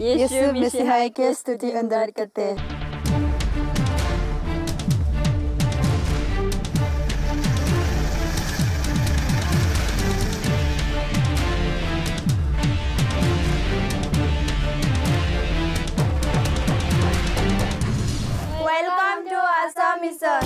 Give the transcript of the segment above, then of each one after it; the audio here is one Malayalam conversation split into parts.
യേശു മിശിഹായ്ക്ക് സ്തുതി ഉണ്ടായിരിക്കട്ടെ. Welcome to Assam Mission.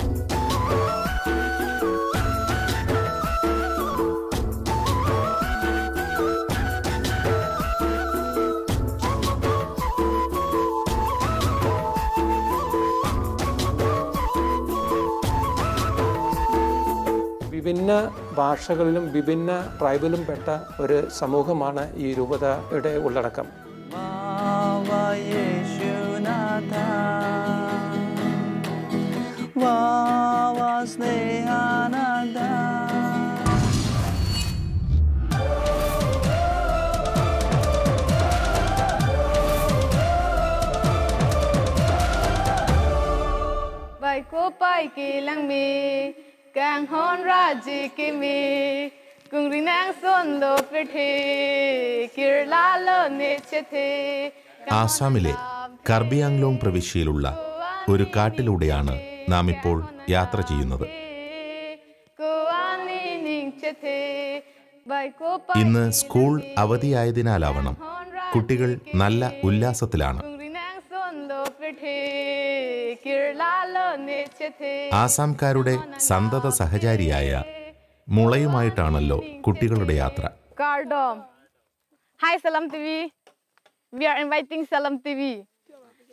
വിഭിന്ന ഭാഷകളിലും വിഭിന്ന ട്രൈബിലും പെട്ട ഒരു സമൂഹമാണ് ഈ രൂപതയുടെ ഉള്ളടക്കം. Bài cô bài kỳ lăng mì càng hôn ra gì kỳ mì cùng đi nang xuân lô phê thê kir la lơ nê chê thê. ആസാമിലെ കർബി ആങ്ലോങ് പ്രവിശ്യയിലുള്ള ഒരു കാട്ടിലൂടെയാണ് നാം ഇപ്പോൾ യാത്ര ചെയ്യുന്നത്. ഇന്ന് സ്കൂൾ അവധിയായതിനാലാവണം കുട്ടികൾ നല്ല ഉല്ലാസത്തിലാണ്. ആസാംകാരുടെ സന്തത സഹചാരിയായ മുളയുമായിട്ടാണല്ലോ കുട്ടികളുടെ യാത്ര. Hi Salam TV. We are inviting Salam TV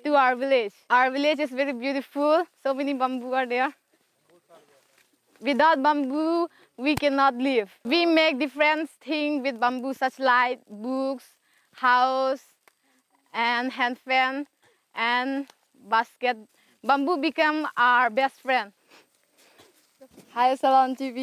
to our village. Our village is very beautiful. So many bamboo are there. Without bamboo, we cannot live. We make different things with bamboo, such like books, house, and hand fan, and basket. Bamboo become our best friend. Hi Salam TV.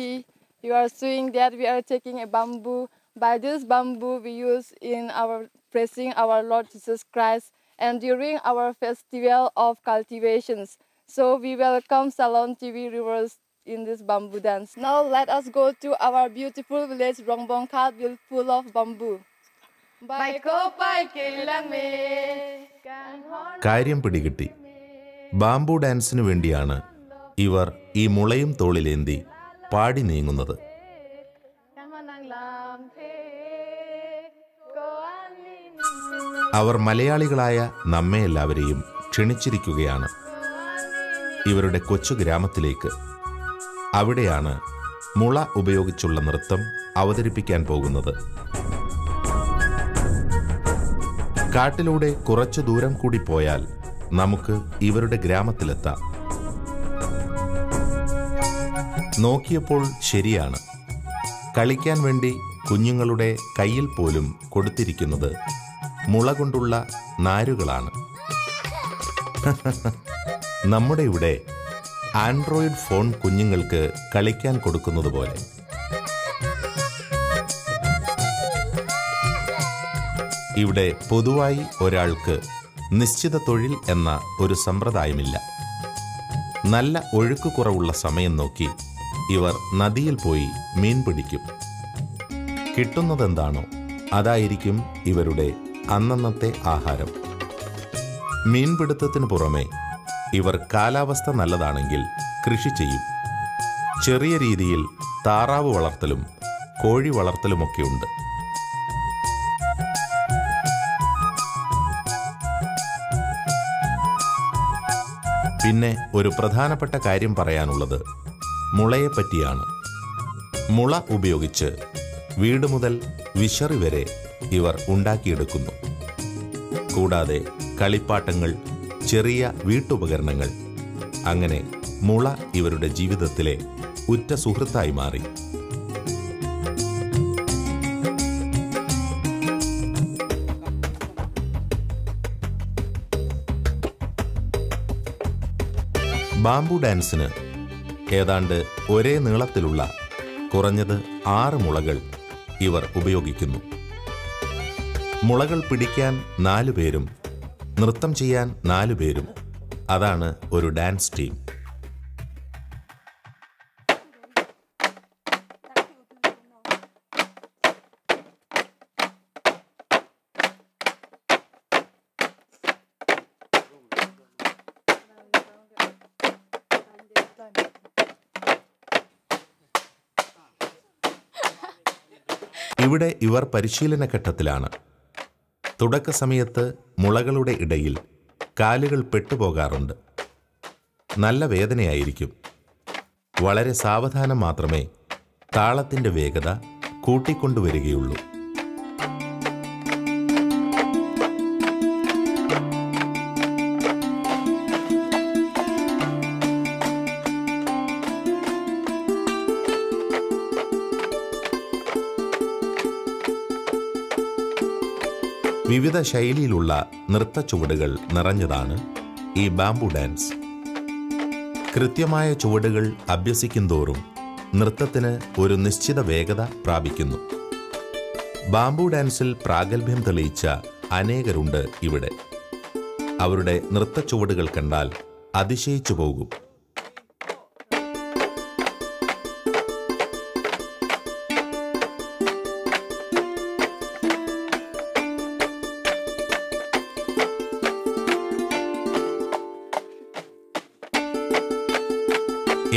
You are seeing that we are taking a bamboo. By this bamboo we use in our praising our Lord Jesus Christ and during our festival of cultivations. So we welcome Salam TV viewers in this bamboo dance. Now let us go to our beautiful village Rongbongkhat full of bamboo. കാര്യം പിടികിട്ടി. ബാംബു ഡാൻസിനു വേണ്ടിയാണ് ഇവർ ഈ മുളയും തോളിലേന്തി പാടി നീങ്ങുന്നത്. അവർ മലയാളികളായ നമ്മെ എല്ലാവരെയും ക്ഷണിച്ചിരിക്കുകയാണ് ഇവരുടെ കൊച്ചു ഗ്രാമത്തിലേക്ക്. അവിടെയാണ് മുള ഉപയോഗിച്ചുള്ള നൃത്തം അവതരിപ്പിക്കാൻ പോകുന്നത്. കാട്ടിലൂടെ കുറച്ചു ദൂരം കൂടി പോയാൽ നമുക്ക് ഇവരുടെ ഗ്രാമത്തിലെത്താം. നോക്കിയപ്പോൾ ശരിയാണ്, കളിക്കാൻ വേണ്ടി കുഞ്ഞുങ്ങളുടെ കയ്യിൽ പോലും കൊടുത്തിരിക്കുന്നത് മുള കൊണ്ടുള്ള നാരുകളാണ്. നമ്മുടെ ഇവിടെ ആൻഡ്രോയിഡ് ഫോൺ കുഞ്ഞുങ്ങൾക്ക് കളിക്കാൻ കൊടുക്കുന്നത് പോലെ. ഇവിടെ പൊതുവായി ഒരാൾക്ക് നിശ്ചിത തൊഴിൽ എന്ന ഒരു സമ്പ്രദായമില്ല. നല്ല ഒഴുക്ക് കുറവുള്ള സമയം നോക്കി ഇവർ നദിയിൽ പോയി മീൻ പിടിക്കും. കിട്ടുന്നതെന്താണോ അതായിരിക്കും ഇവരുടെ അന്നന്നത്തെ ആഹാരം. മീൻപിടുത്തത്തിന് പുറമെ ഇവർ കാലാവസ്ഥ നല്ലതാണെങ്കിൽ കൃഷി ചെയ്യും. ചെറിയ രീതിയിൽ താറാവ് വളർത്തലും കോഴി വളർത്തലുമൊക്കെയുണ്ട്. പിന്നെ ഒരു പ്രധാനപ്പെട്ട കാര്യം പറയാനുള്ളത് മുളയെപ്പറ്റിയാണ്. മുള ഉപയോഗിച്ച് വീട് മുതൽ വിശറി വരെ ഇവർ ഉണ്ടാക്കിയെടുക്കുന്നു. കൂടാതെ കളിപ്പാട്ടങ്ങൾ, ചെറിയ വീട്ടുപകരണങ്ങൾ, അങ്ങനെ മുള ഇവരുടെ ജീവിതത്തിലെ ഉറ്റ സുഹൃത്തായി മാറി. ബാംബു ഡാൻസിന് ഏതാണ്ട് ഒരേ നീളത്തിലുള്ള കുറഞ്ഞത് 6 മുളകൾ ഇവർ ഉപയോഗിക്കുന്നു. മുളകൾ പിടിക്കാൻ 4 പേരും നൃത്തം ചെയ്യാൻ 4 പേരും. അതാണ് ഒരു ഡാൻസ് ടീം. ഇവിടെ ഇവർ പരിശീലന ഘട്ടത്തിലാണ്. തുടക്ക സമയത്ത് മുളകളുടെ ഇടയിൽ കാലുകൾ പെട്ടുപോകാറുണ്ട്. നല്ല വേദനയായിരിക്കും. വളരെ സാവധാനം മാത്രമേ താളത്തിൻ്റെ വേഗത കൂട്ടിക്കൊണ്ടുവരികയുള്ളൂ. വിവിധ ശൈലിയിലുള്ള നൃത്ത ചുവടുകൾ നിറഞ്ഞതാണ് ഈ ബാംബു ഡാൻസ്. കൃത്യമായ ചുവടുകൾ അഭ്യസിക്കുന്തോറും നൃത്തത്തിന് ഒരു നിശ്ചിത വേഗത പ്രാപിക്കുന്നു. ബാംബു ഡാൻസിൽ പ്രാഗൽഭ്യം തെളിയിച്ച അനേകരുണ്ട് ഇവിടെ. അവരുടെ നൃത്ത ചുവടുകൾ കണ്ടാൽ അതിശയിച്ചു പോകും.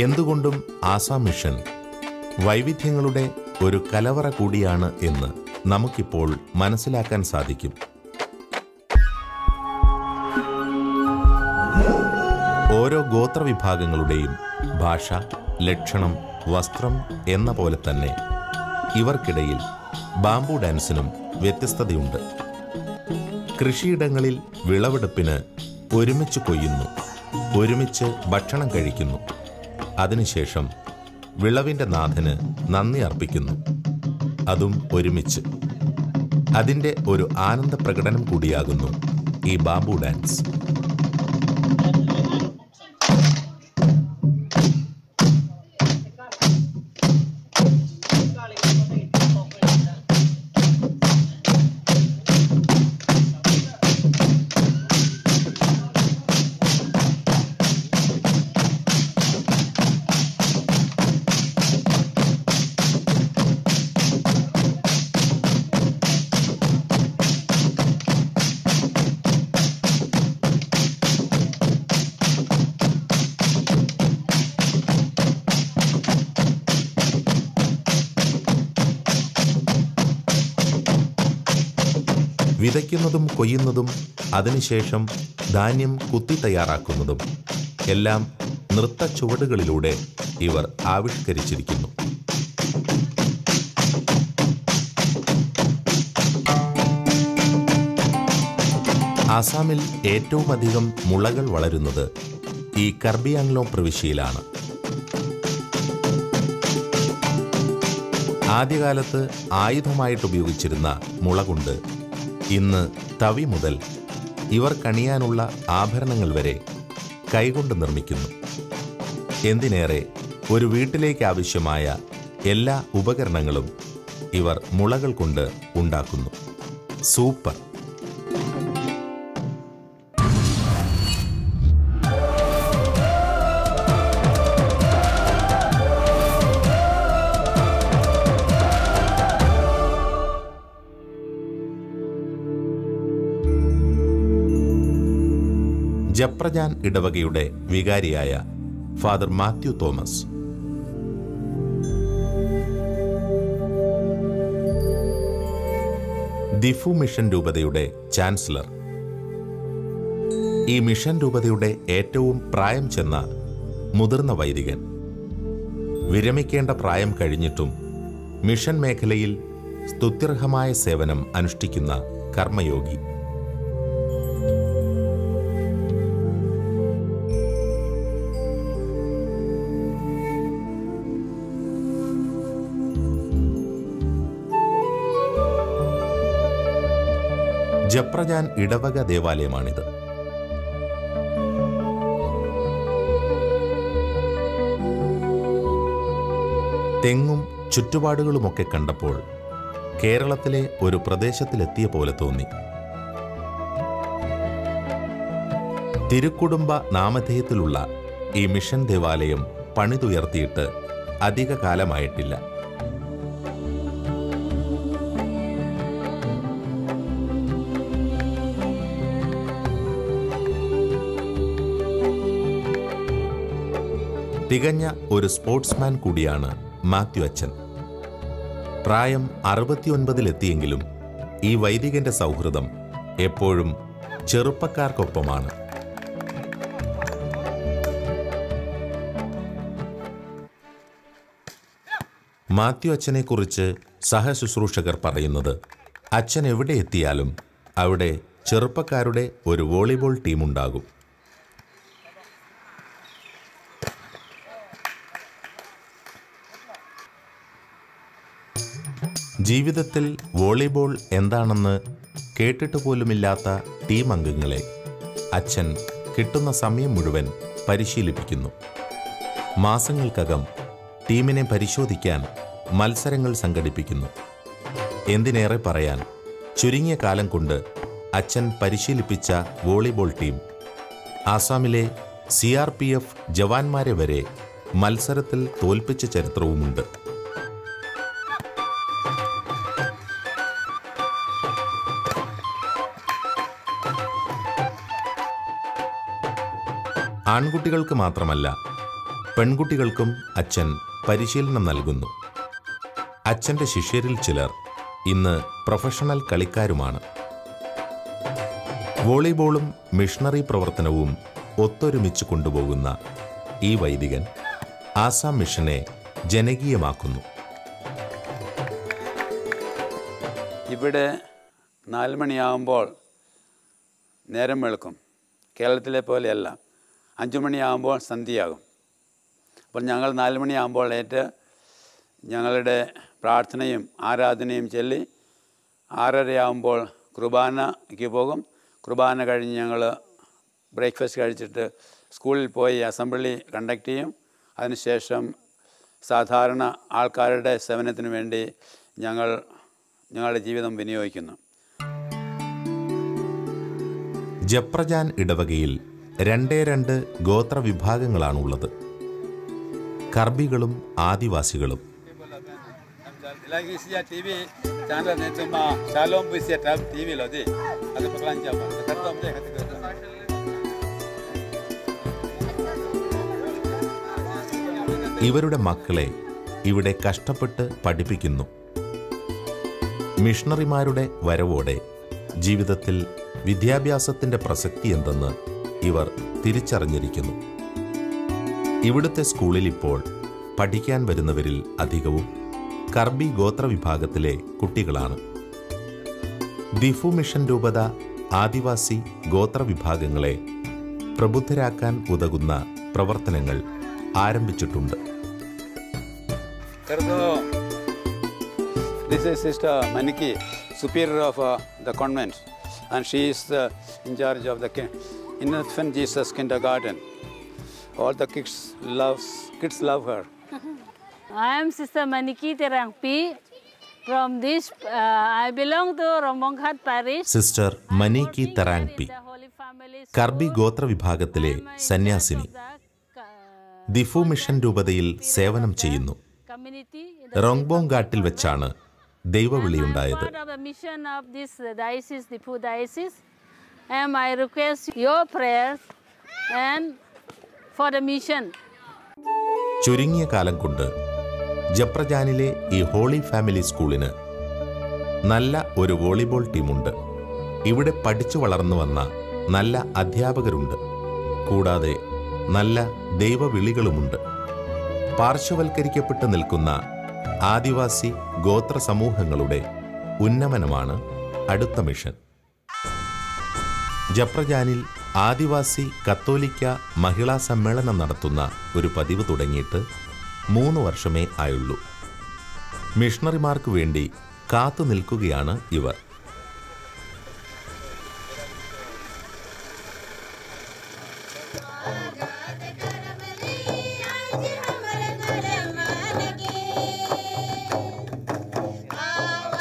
എന്തുകൊണ്ടും ആസാം മിഷൻ വൈവിധ്യങ്ങളുടെ ഒരു കലവറ കൂടിയാണ് എന്ന് നമുക്കിപ്പോൾ മനസ്സിലാക്കാൻ സാധിക്കും. ഓരോ ഗോത്രവിഭാഗങ്ങളുടെയും ഭാഷ, ലക്ഷണം, വസ്ത്രം എന്ന പോലെ തന്നെ ഇവർക്കിടയിൽ ബാംബു ഡാൻസിനും വ്യത്യസ്തതയുണ്ട്. കൃഷിയിടങ്ങളിൽ വിളവെടുപ്പിന് ഒരുമിച്ച് കൊയ്യുന്നു, ഒരുമിച്ച് ഭക്ഷണം കഴിക്കുന്നു. അതിനുശേഷം വിളവിൻ്റെ നാഥന് നന്ദി അർപ്പിക്കുന്നു, അതും ഒരുമിച്ച്. അതിൻ്റെ ഒരു ആനന്ദ പ്രകടനം കൂടിയാകുന്നു ഈ ബാംബു ഡാൻസ്. വിതയ്ക്കുന്നതും കൊയ്യുന്നതും അതിനുശേഷം ധാന്യം കുത്തി തയ്യാറാക്കുന്നതും എല്ലാം നൃത്ത ചുവടുകളിലൂടെ ഇവർ ആവിഷ്കരിച്ചിരിക്കുന്നു. ആസാമിൽ ഏറ്റവും അധികം മുളകൾ വളരുന്നത് ഈ കർബി ആങ്ലോങ് പ്രവിശ്യയിലാണ്. ആദ്യകാലത്ത് ആയുധമായിട്ട് ഉപയോഗിച്ചിരുന്ന മുള കൊണ്ട് ഇന്ന് തവി മുതൽ ഇവർ കണിയാനുള്ള ആഭരണങ്ങൾ വരെ കൈകൊണ്ട് നിർമ്മിക്കുന്നു. എന്തിനേറെ, ഒരു വീട്ടിലേക്ക് ആവശ്യമായ എല്ലാ ഉപകരണങ്ങളും ഇവർ മുളകൾ കൊണ്ട് ഉണ്ടാക്കുന്നു. സൂപ്പർ! ജപ്രജാൻ ഇടവകയുടെ വികാരിയായ ഫാദർ മാത്യു തോമസ് ദിഫു മിഷൻ രൂപതയുടെ ചാൻസലർ. ഈ മിഷൻ രൂപതയുടെ ഏറ്റവും പ്രായം ചെന്ന മുതിർന്ന വൈദികൻ. വിരമിക്കേണ്ട പ്രായം കഴിഞ്ഞിട്ടും മിഷൻ മേഖലയിൽ സ്തുത്യർഹമായ സേവനം അനുഷ്ഠിക്കുന്ന കർമ്മയോഗി. ജപ്രജാൻ ഇടവക ദേവാലയമാണിത്. തെങ്ങും ചുറ്റുപാടുകളുമൊക്കെ കണ്ടപ്പോൾ കേരളത്തിലെ ഒരു പ്രദേശത്തിലെത്തിയ പോലെ തോന്നി. തിരുക്കുടുംബ നാമധേയത്തിലുള്ള ഈ മിഷൻ ദേവാലയം പണിതുയർത്തിയിട്ട് അധിക കാലമായിട്ടില്ല. തികഞ്ഞ ഒരു സ്പോർട്സ്മാൻ കൂടിയാണ് മാത്യു അച്ഛൻ. പ്രായം 69-ലെത്തിയെങ്കിലും ഈ വൈദികന്റെ സൗഹൃദം എപ്പോഴും ചെറുപ്പക്കാർക്കൊപ്പമാണ്. മാത്യു അച്ഛനെക്കുറിച്ച് സഹശുശ്രൂഷകർ പറയുന്നത്, അച്ഛൻ എവിടെ എത്തിയാലും അവിടെ ചെറുപ്പക്കാരുടെ ഒരു വോളിബോൾ ടീമുണ്ടാകും. ജീവിതത്തിൽ വോളിബോൾ എന്താണെന്ന് കേട്ടിട്ട് പോലുമില്ലാത്ത ടീം അംഗങ്ങളെ അച്ഛൻ കിട്ടുന്ന സമയം മുഴുവൻ പരിശീലിപ്പിക്കുന്നു. മാസങ്ങൾക്കകം ടീമിനെ പരിശോധിക്കാൻ മത്സരങ്ങൾ സംഘടിപ്പിക്കുന്നു. എന്തിനേറെ പറയാൻ, ചുരുങ്ങിയ കാലം കൊണ്ട് അച്ഛൻ പരിശീലിപ്പിച്ച വോളിബോൾ ടീം ആസാമിലെ CRPF ജവാന്മാരെ വരെ മത്സരത്തിൽ തോൽപ്പിച്ച ചരിത്രവുമുണ്ട്. ആൺകുട്ടികൾക്ക് മാത്രമല്ല, പെൺകുട്ടികൾക്കും അച്ഛൻ പരിശീലനം നൽകുന്നു. അച്ഛൻ്റെ ശിഷ്യരിൽ ചിലർ ഇന്ന് പ്രൊഫഷണൽ കളിക്കാരുമാണ്. വോളിബോളും മിഷണറി പ്രവർത്തനവും ഒത്തൊരുമിച്ച് കൊണ്ടുപോകുന്ന ഈ വൈദികൻ ആസാം മിഷനെ ജനകീയമാക്കുന്നു. ഇവിടെ 4 മണിയാകുമ്പോൾ നേരം വെളുക്കും. കേരളത്തിലെ പോലെയല്ല, 5 മണിയാകുമ്പോൾ സന്ധ്യയാകും. അപ്പോൾ ഞങ്ങൾ 4 മണിയാകുമ്പോൾ ഞങ്ങളുടെ പ്രാർത്ഥനയും ആരാധനയും ചൊല്ലി 6:30 കുർബാനയ്ക്ക് പോകും. കുർബാന കഴിഞ്ഞ് ഞങ്ങൾ ബ്രേക്ക്ഫാസ്റ്റ് കഴിച്ചിട്ട് സ്കൂളിൽ പോയി അസംബ്ലി കണ്ടക്ട് ചെയ്യും. അതിനുശേഷം സാധാരണ ആൾക്കാരുടെ സേവനത്തിന് വേണ്ടി ഞങ്ങളുടെ ജീവിതം വിനിയോഗിക്കുന്നു. ജപ്രജാൻ ഇടവകയിൽ 2 ഗോത്രവിഭാഗങ്ങളാണുള്ളത്. കർബികളും ആദിവാസികളും. ഇവരുടെ മക്കളെ ഇവിടെ കഷ്ടപ്പെട്ട് പഠിപ്പിക്കുന്നു. മിഷണറിമാരുടെ വരവോടെ ജീവിതത്തിൽ വിദ്യാഭ്യാസത്തിൻ്റെ പ്രസക്തി എന്തെന്ന് ഇവർ തിരിച്ചറിഞ്ഞിരിക്കുന്നു. ഇവിടുത്തെ സ്കൂളിൽ ഇപ്പോൾ പഠിക്കാൻ വരുന്നവരിൽ അധികവും കർബി ഗോത്രവിഭാഗത്തിലെ കുട്ടികളാണ്. ദിഫു മിഷൻ രൂപത ആദിവാസി ഗോത്രവിഭാഗങ്ങളെ പ്രബുദ്ധരാക്കാൻ ഉതകുന്ന പ്രവർത്തനങ്ങൾ ആരംഭിച്ചിട്ടുണ്ട്. This is Sister Maniki, superior of the convent, and she is in charge of the Infant Jesus Kindergarten. All the kids love her. I am Sister Maniki Terangpi. From this, I belong to Rombongkhat Parish. Sister Maniki Tarangpi Karbi ഗോത്രവിഭാഗത്തിലെ സന്യാസിനി. ദിഫു മിഷൻ രൂപതയിൽ സേവനം ചെയ്യുന്നു. റോങ്ബോങ്ഘാട്ടിൽ വെച്ചാണ് ദൈവവിളിയുണ്ടായത്. ചുരുങ്ങിയ കാലം കൊണ്ട് ജപ്രജാനിലെ ഈ ഹോളി ഫാമിലി സ്കൂളിന് നല്ല ഒരു വോളിബോൾ ടീമുണ്ട്. ഇവിടെ പഠിച്ചു വളർന്നു വന്ന നല്ല അധ്യാപകരുണ്ട്. കൂടാതെ നല്ല ദൈവവിളികളുമുണ്ട്. പാർശ്വവൽക്കരിക്കപ്പെട്ട് നിൽക്കുന്ന ആദിവാസി ഗോത്ര സമൂഹങ്ങളുടെ ഉന്നമനമാണ് അടുത്ത മിഷൻ. ജപ്രജാനിൽ ആദിവാസി കത്തോലിക്ക മഹിളാ സമ്മേളനം നടത്തുന്ന ഒരു പതിവ് തുടങ്ങിയിട്ട് 3 വർഷമേ ആയുള്ളൂ. മിഷണറിമാർക്ക് വേണ്ടി കാത്തു നിൽക്കുകയാണ് ഇവർ.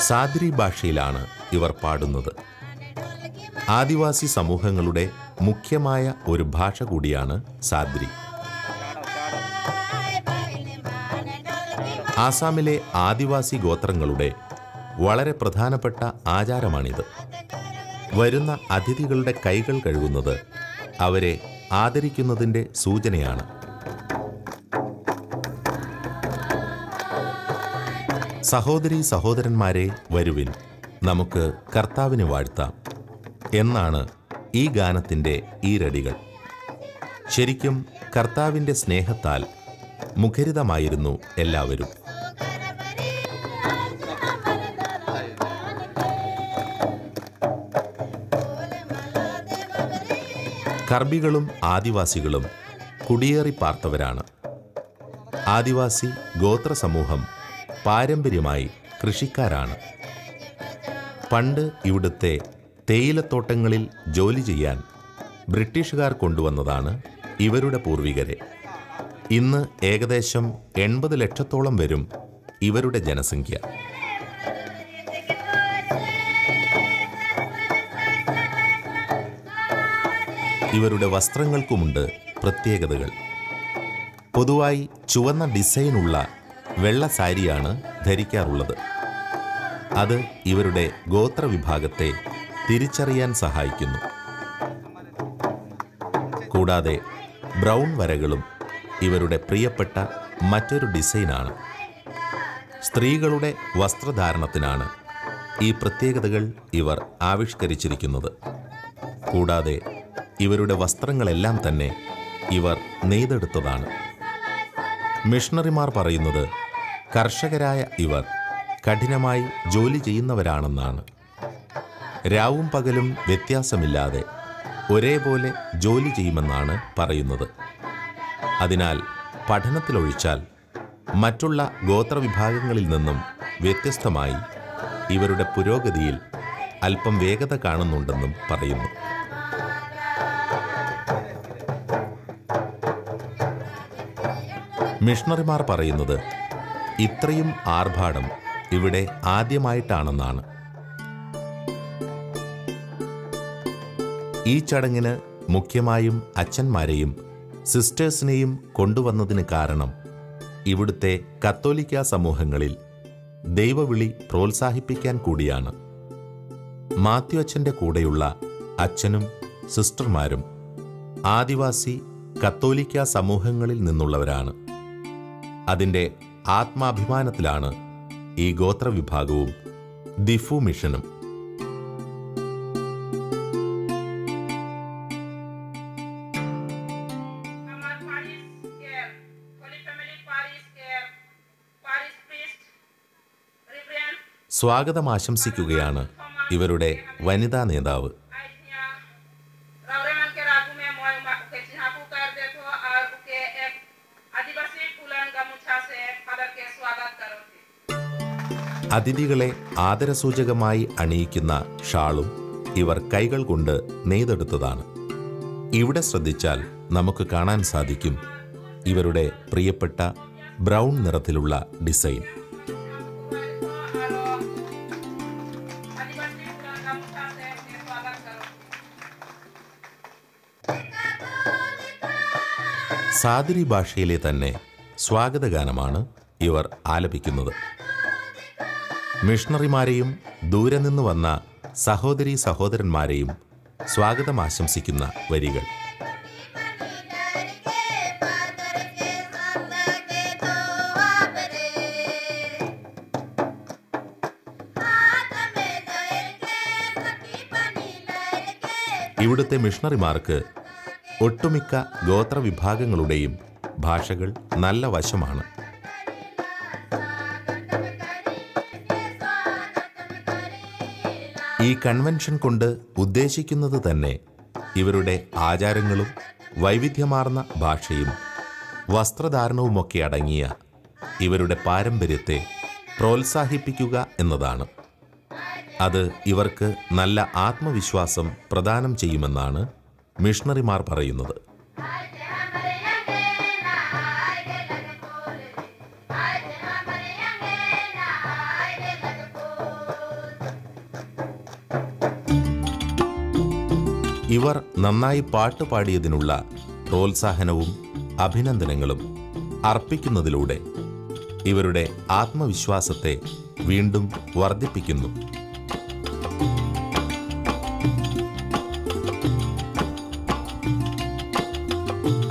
സാദ്രി ഭാഷയിലാണ് ഇവർ പാടുന്നത്. ആദിവാസി സമൂഹങ്ങളുടെ മുഖ്യമായ ഒരു ഭാഷ കൂടിയാണ് സാദ്രി. ആസാമിലെ ആദിവാസി ഗോത്രങ്ങളുടെ വളരെ പ്രധാനപ്പെട്ട ആചാരമാണിത്. വരുന്ന അതിഥികളുടെ കൈകൾ കഴുകുന്നത് അവരെ ആദരിക്കുന്നതിൻ്റെ സൂചനയാണ്. സഹോദരീ സഹോദരന്മാരെ വരുവിൻ, നമുക്ക് കർത്താവിനെ വാഴ്ത്താം എന്നാണ് ഈ ഗാനത്തിൻ്റെ ഈരടികൾ. ശരിക്കും കർത്താവിൻ്റെ സ്നേഹത്താൽ മുഖരിതമായിരുന്നു എല്ലാവരും. കർബികളും ആദിവാസികളും കുടിയേറി പാർത്തവരാണ്. ആദിവാസി ഗോത്ര സമൂഹം പാരമ്പര്യമായി കൃഷിക്കാരാണ്. പണ്ട് ഇവിടുത്തെ തേയിലത്തോട്ടങ്ങളിൽ ജോലി ചെയ്യാൻ ബ്രിട്ടീഷുകാർ കൊണ്ടുവന്നതാണ് ഇവരുടെ പൂർവികരെ. ഇന്ന് ഏകദേശം 80 ലക്ഷത്തോളം വരും ഇവരുടെ ജനസംഖ്യ. ഇവരുടെ വസ്ത്രങ്ങൾക്കുമുണ്ട് പ്രത്യേകതകൾ. പൊതുവായി ചുവന്ന ഡിസൈനുള്ള വെള്ള സാരിയാണ് ധരിക്കാറുള്ളത്. അത് ഇവരുടെ ഗോത്രവിഭാഗത്തെ തിരിച്ചറിയാൻ സഹായിക്കുന്നു. കൂടാതെ ബ്രൗൺ വരകളും ഇവരുടെ പ്രിയപ്പെട്ട മറ്റൊരു ഡിസൈനാണ്. സ്ത്രീകളുടെ വസ്ത്രധാരണത്തിനാണ് ഈ പ്രത്യേകതകൾ ഇവർ ആവിഷ്കരിച്ചിരിക്കുന്നത്. കൂടാതെ ഇവരുടെ വസ്ത്രങ്ങളെല്ലാം തന്നെ ഇവർ നെയ്തെടുത്തതാണ്. മിഷണറിമാർ പറയുന്നത് കർഷകരായ ഇവർ കഠിനമായി ജോലി ചെയ്യുന്നവരാണെന്നാണ്. രാവും പകലും വ്യത്യാസമില്ലാതെ ഒരേപോലെ ജോലി ചെയ്യുമെന്നാണ് പറയുന്നത്. അതിനാൽ പഠനത്തിലൊഴിച്ചാൽ മറ്റുള്ള ഗോത്രവിഭാഗങ്ങളിൽ നിന്നും വ്യത്യസ്തമായി ഇവരുടെ പുരോഗതിയിൽ അല്പം വേഗത കാണുന്നുണ്ടെന്നും പറയുന്നു. മിഷണറിമാർ പറയുന്നത് ഇത്രയും ആർഭാടം ഇവിടെ ആദ്യമായിട്ടാണെന്നാണ്. ഈ ചടങ്ങിന് മുഖ്യമായും അച്ഛന്മാരെയും സിസ്റ്റേഴ്സിനെയും കൊണ്ടുവന്നതിന് കാരണം ഇവിടുത്തെ കത്തോലിക്ക സമൂഹങ്ങളിൽ ദൈവവിളി പ്രോത്സാഹിപ്പിക്കാൻ കൂടിയാണ്. മാത്യു അച്ഛൻ്റെ കൂടെയുള്ള അച്ഛനും സിസ്റ്റർമാരും ആദിവാസി കത്തോലിക്ക സമൂഹങ്ങളിൽ നിന്നുള്ളവരാണ്. അതിൻ്റെ ആത്മാഭിമാനത്തിലാണ് ഈ ഗോത്രവിഭാഗവും ദിഫു മിഷനും. സ്വാഗതം ആശംസിക്കുകയാണ് ഇവരുടെ വനിതാ നേതാവ്. അതിഥികളെ ആദരസൂചകമായി അണിയിക്കുന്ന ഷാളും ഇവർ കൈകൾ കൊണ്ട് നെയ്തെടുത്തതാണ്. ഇവിടെ ശ്രദ്ധിച്ചാൽ നമുക്ക് കാണാൻ സാധിക്കും ഇവരുടെ പ്രിയപ്പെട്ട ബ്രൗൺ നിറത്തിലുള്ള ഡിസൈൻ. സാദിരി ഭാഷയിലെ തന്നെ സ്വാഗതഗാനമാണ് ഇവർ ആലപിക്കുന്നത്. മിഷണറിമാരെയും ദൂരെ നിന്ന് വന്ന സഹോദരീ സഹോദരന്മാരെയും സ്വാഗതം ആശംസിക്കുന്ന വരികൾ. ഇവിടുത്തെ മിഷണറിമാർക്ക് ഒട്ടുമിക്ക ഗോത്രവിഭാഗങ്ങളുടെയും ഭാഷകൾ നല്ല വശമാണ്. ഈ കൺവെൻഷൻ കൊണ്ട് ഉദ്ദേശിക്കുന്നത് തന്നെ ഇവരുടെ ആചാരങ്ങളും വൈവിധ്യമാർന്ന ഭാഷയും വസ്ത്രധാരണവുമൊക്കെ അടങ്ങിയ ഇവരുടെ പാരമ്പര്യത്തെ പ്രോത്സാഹിപ്പിക്കുക എന്നതാണ്. അത് ഇവർക്ക് നല്ല ആത്മവിശ്വാസം പ്രദാനം ചെയ്യുമെന്നാണ് മിഷണറിമാർ പറയുന്നത്. ഇവർ നന്നായി പാട്ട് പാടിയതിനുള്ള പ്രോത്സാഹനവും അഭിനന്ദനങ്ങളും അർപ്പിക്കുന്നതിലൂടെ ഇവരുടെ ആത്മവിശ്വാസത്തെ വീണ്ടും വർദ്ധിപ്പിക്കുന്നു.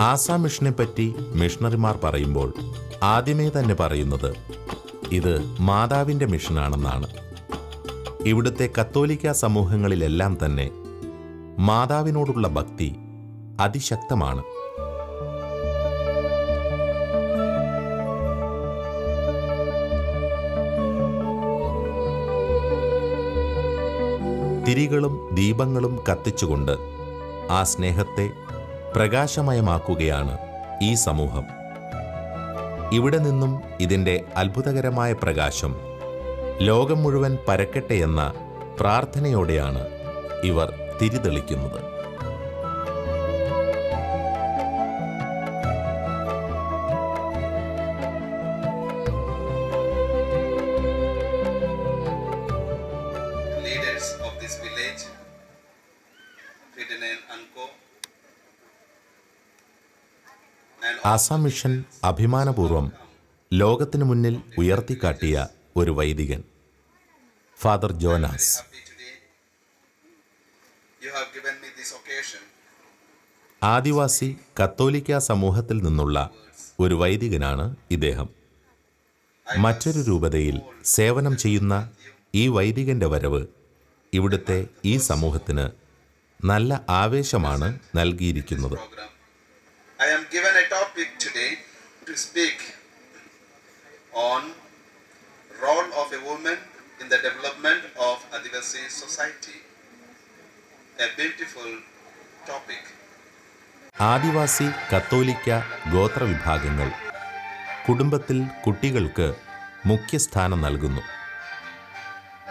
ആസാം മിഷനെപ്പറ്റി മിഷണറിമാർ പറയുമ്പോൾ ആദ്യമേ തന്നെ പറയുന്നത് ഇത് മാതാവിൻ്റെ മിഷനാണെന്നാണ്. ഇവിടുത്തെ കത്തോലിക്ക സമൂഹങ്ങളിലെല്ലാം തന്നെ മാതാവിനോടുള്ള ഭക്തി അതിശക്തമാണ്. തിരികളും ദീപങ്ങളും കത്തിച്ചുകൊണ്ട് ആ സ്നേഹത്തെ പ്രകാശമയമാക്കുകയാണ് ഈ സമൂഹം. ഇവിടെ നിന്നും ഇതിൻ്റെ അത്ഭുതകരമായ പ്രകാശം ലോകം മുഴുവൻ പരക്കട്ടെ എന്ന പ്രാർത്ഥനയോടെയാണ് ഇവർ തിരിതെളിക്കുന്നത്. ആസാം മിഷൻ അഭിമാനപൂർവം ലോകത്തിനു മുന്നിൽ ഉയർത്തിക്കാട്ടിയ ഒരു വൈദികൻ ഫാദർ ജോനാസ്. ആദിവാസി കത്തോലിക്ക സമൂഹത്തിൽ നിന്നുള്ള ഒരു വൈദികനാണ് ഇദ്ദേഹം. മറ്റൊരു രൂപതയിൽ സേവനം ചെയ്യുന്ന ഈ വൈദികന്റെ വരവ് ഇവിടുത്തെ ഈ സമൂഹത്തിന് നല്ല ആവേശമാണ് നൽകിയിരിക്കുന്നത്. I am given a topic today to speak on role of a woman in the development of Adivasi society. A beautiful topic. ആദിവാസി കത്തോലിക്ക ഗോത്രവിഭാഗങ്ങൾ കുടുംബത്തിൽ കുട്ടികൾക്ക് മുഖ്യസ്ഥാനം നൽകുന്നു.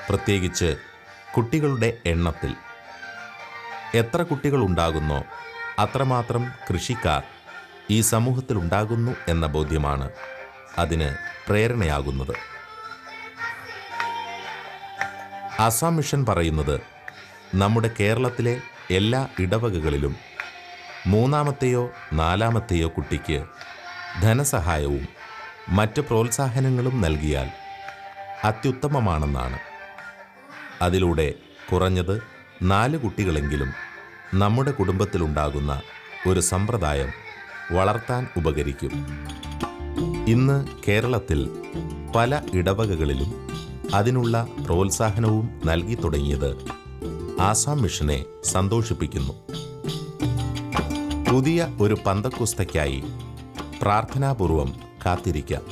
പ്രത്യേകിച്ച് കുട്ടികളുടെ എണ്ണത്തിൽ. എത്ര കുട്ടികൾ ഉണ്ടാകുന്നോ അത്രമാത്രം കൃഷിക്കാർ ഈ സമൂഹത്തിലുണ്ടാകുന്നു എന്ന ബോധ്യമാണ് അതിന് പ്രേരണയാകുന്നത്. ആസാം മിഷൻ പറയുന്നത് നമ്മുടെ കേരളത്തിലെ എല്ലാ ഇടവകകളിലും മൂന്നാമത്തെയോ നാലാമത്തെയോ കുട്ടിക്ക് ധനസഹായവും മറ്റ് പ്രോത്സാഹനങ്ങളും നൽകിയാൽ അത്യുത്തമമാണെന്നാണ്. അതിലൂടെ കുറഞ്ഞത് 4 കുട്ടികളെങ്കിലും നമ്മുടെ കുടുംബത്തിലുണ്ടാകുന്ന ഒരു സമ്പ്രദായം വളർത്താൻ ഉപകരിക്കും. ഇന്ന് കേരളത്തിൽ പല ഇടവകകളിലും അതിനുള്ള പ്രോത്സാഹനവും നൽകി തുടങ്ങിയത് ആസാം മിഷനെ സന്തോഷിപ്പിക്കുന്നു. പുതിയ ഒരു പന്തക്കുസ്തയ്ക്കായി പ്രാർത്ഥനാപൂർവം കാത്തിരിക്കാം.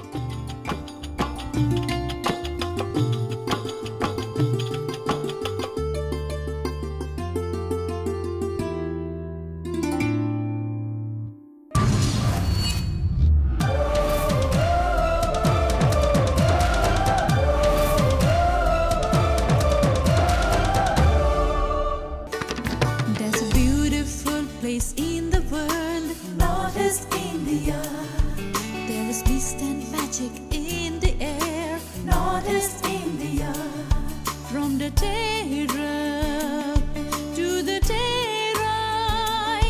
In the world, Northeast India, there is beast and magic in the air. Northeast India, from the Terab to the Terai,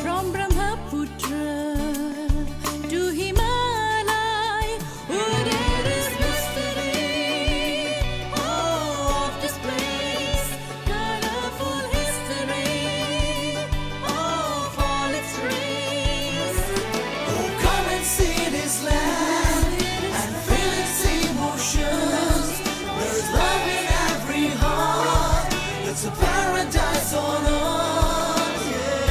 from Brahmaputra to Himalaya, oh, there is mystery of this place, colorful history. It's a paradise on earth, yeah.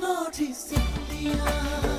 Northeast India.